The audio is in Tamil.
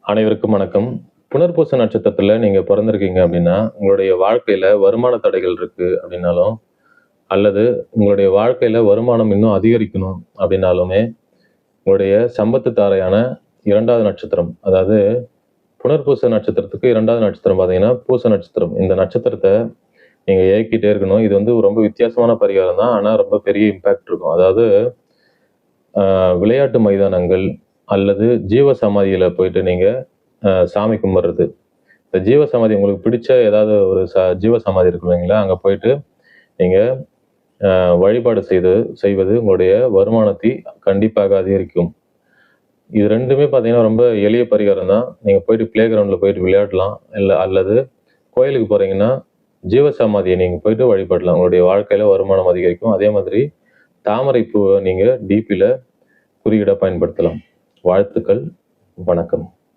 அனைவருக்கும் வணக்கம். புனர்பூச நட்சத்திரத்துல நீங்க பிறந்திருக்கீங்க அப்படின்னா, உங்களுடைய வாழ்க்கையில வருமான தடைகள் இருக்கு அப்படின்னாலும், அல்லது உங்களுடைய வாழ்க்கையில வருமானம் இன்னும் அதிகரிக்கணும் அப்படின்னாலுமே, உங்களுடைய சம்பத்து தாரையான 2வது நட்சத்திரம், அதாவது புனர்பூச நட்சத்திரத்துக்கு 2வது நட்சத்திரம் பார்த்தீங்கன்னா, பூச நட்சத்திரம். இந்த நட்சத்திரத்த நீங்க இயக்கிட்டே இருக்கணும். இது வந்து ரொம்ப வித்தியாசமான பரிகாரம் தான். ஆனா ரொம்ப பெரிய இம்பாக்ட் இருக்கும். அதாவது விளையாட்டு மைதானங்கள் அல்லது ஜீவ சமாதியில போயிட்டு நீங்க சாமி கும்பிடுறது. இந்த ஜீவ சமாதி உங்களுக்கு பிடிச்ச ஏதாவது ஒரு ஜீவ சமாதி இருக்கு இல்லைங்களா? அங்க போயிட்டு நீங்க வழிபாடு செய்வது உங்களுடைய வருமானத்தை கண்டிப்பாக அதிகரிக்கும். இது 2மே பார்த்தீங்கன்னா, ரொம்ப எளிய பரிகாரம் தான். நீங்க போயிட்டு பிளே கிரவுண்ட்ல போயிட்டு விளையாடலாம். அல்லது கோயிலுக்கு போறீங்கன்னா, ஜீவ சமாதிய நீங்க போயிட்டு வழிபடலாம். உங்களுடைய வாழ்க்கையில வருமானம் அதிகரிக்கும். அதே மாதிரி தாமரை பூவ நீங்க டிபில குறியீடா பயன்படுத்தலாம். வாழ்த்துக்கள். வணக்கம்.